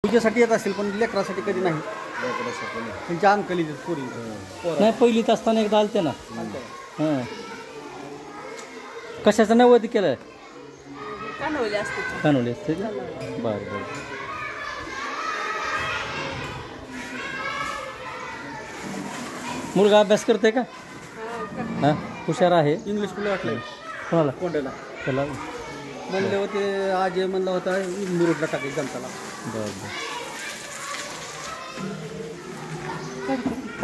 पूजेसाठी येत असेल पण लेकरासाठी कधी नाही. त्यांच्या अंकली पोरी नाही पहिलीत असताना एकदा आलते ना. हां कशाचं नैवेद्य केलं? कानवले असते. कानवले असते का? बरं बरं. मुलगा अभ्यास करते का? हां हुशार आहे. इंग्लिश स्कूलला वाटलं कोणाला? कोंड्याला त्याला म्हणले होते आज म्हणलं होता मुरुडला टाकायचं जनताला. बरं बरं.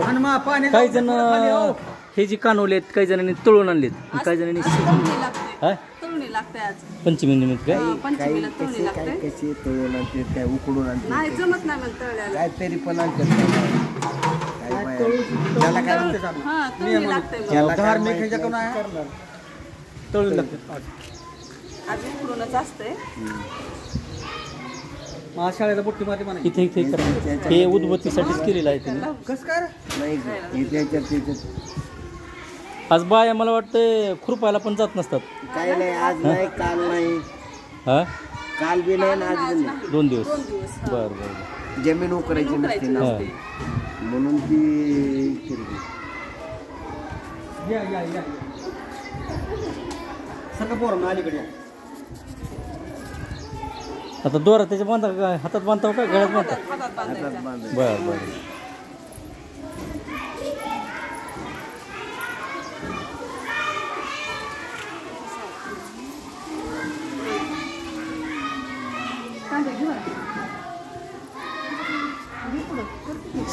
आणि मग पाणी काही जण हे जी कानवले आहेत काही जणांनी तळून आणलेत काही जणांनी तळणी लागते आज पंचमी निमित्त काय पंचमीला तळणी लागते. कशी तळून आणते काय उकडून आणते नाही जमत नाही मला तळल्याला. काहीतरी पण आणतात त्याला काय म्हणते हां तळणी लागते. धार्मिक ह्याच्याकडून आहे तळून लागते. आज उकडूनच असते. मग शाळेला बुट्टी मारली म्हणा. इथे इथे करा. हे उदबत्तीसाठीच केलेलं आहे त्यांनी. कसं काय नाही त्याच्यात आज बाया मला वाटतं खुरपायला पण जात नसतात. काय नाही आज नाही काल नाही हा काल बी नाही आणि आज बी नाही 2 दिवस. 2 दिवस. बरं बरं. जमीन उकरायची नसते ना हां म्हणून ती केली. या या या सगळं पोरं अलीकडे या. आता दोरा त्याच्या बांधा हातात बांधताव का गळ्यात बांधता? हातात बांधायचा. बरं बरं.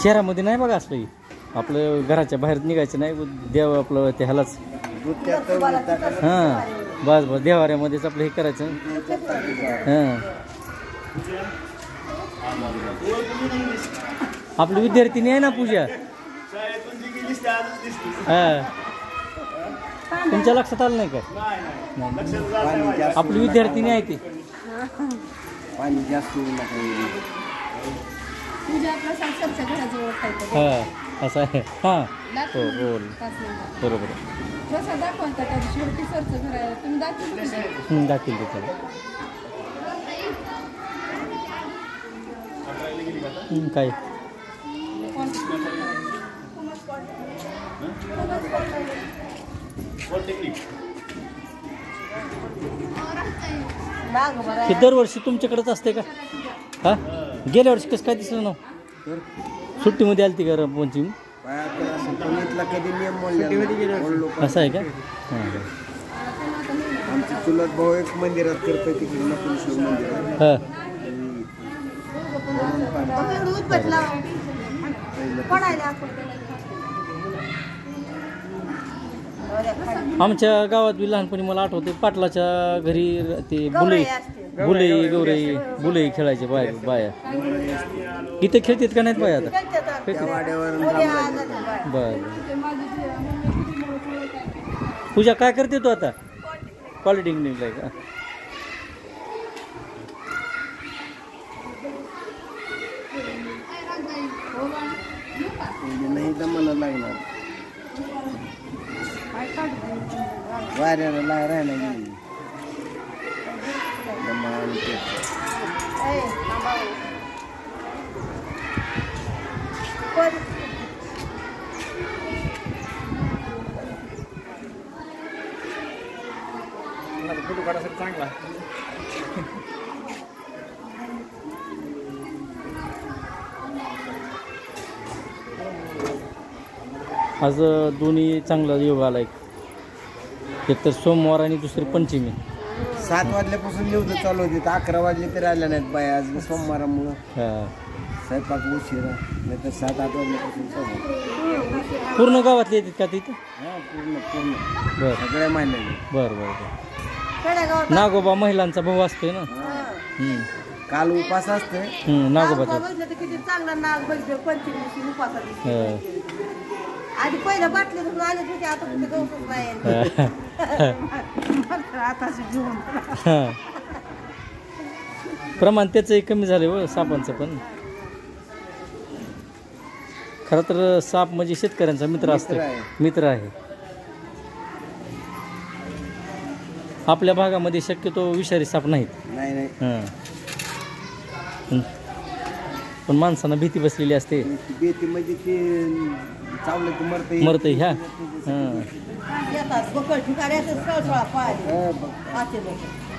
शहरामध्ये नाही बघा असलं आपलं घराच्या बाहेर निघायचं नाही देव आपलं ते ह्यालाच हां बस बस देवाऱ्यामध्येच आपलं हे करायचं. हां आपली विद्यार्थिनी आहे ना पूजा. हां तुमच्या लक्षात आलं नाही का? आपली विद्यार्थिनी आहे ती. पाणी जास्त हां असं आहे. हां हो बोल बरोबर दाखील ते त्याला काय हे दरवर्षी तुमच्याकडेच असते का? हां गेल्या वर्षी कसं काय दिसलं ना सुट्टीमध्ये आली ती का पंचमी? कधी नियम मोडले असं आहे का? हां आमची चुलत भाऊ एक मंदिरात करतोय तिकडे नकुलशिव मंदिरात. हां आमच्या गावात बी लहानपणी मला आठवते पाटलाच्या घरी ते बुलई गौरई खेळायचे बाया. इथे खेळतात का नाहीत बाया आता? बरं पूजा काय करते तू आता? पॉलिटेक्निकला आहे का? नाही तर मला लागणार वाऱ्याला राहायला गेली. फोटो काढायसाठी चांगला. आज दोन्ही चांगला योग आला. एक तर सोमवार आणि दुसरी पंचमी. 7 वाजल्यापासून न्यूज चालू होती तर 11 वाजले तरी आल्या नाहीत बाया. आज सोमवारामुळं स्वयंपाक उशिरा नाही तर 7-8 वाजल्यापासून चालू. पूर्ण गावातले येतात का तिथे? हां पूर्ण बरं सगळ्या महिन्याने. बरं बरं. नागोबा महिलांचा भाऊ असतोय ना. काल उपास असते नागोबाचा. किती चांगला नाग बघितलं पंचमी उपासा आधी पहिल्या बाटलीतून आले होते आता कुठे गवतच नाही. प्रमाण त्याचंही कमी झालं हो सापांचं पण. खरं तर साप म्हणजे शेतकऱ्यांचा मित्र असतो. मित्र आहे. आपल्या भागामध्ये शक्यतो विषारी साप नाहीत. नाही हां पण माणसांना भीती बसलेली असते. बेती म्हणजे ते चावलं की मरतं ह्या हां येतात बकळ ठिकाणी असं सळसळा पाहिजे मरतं. असे लोक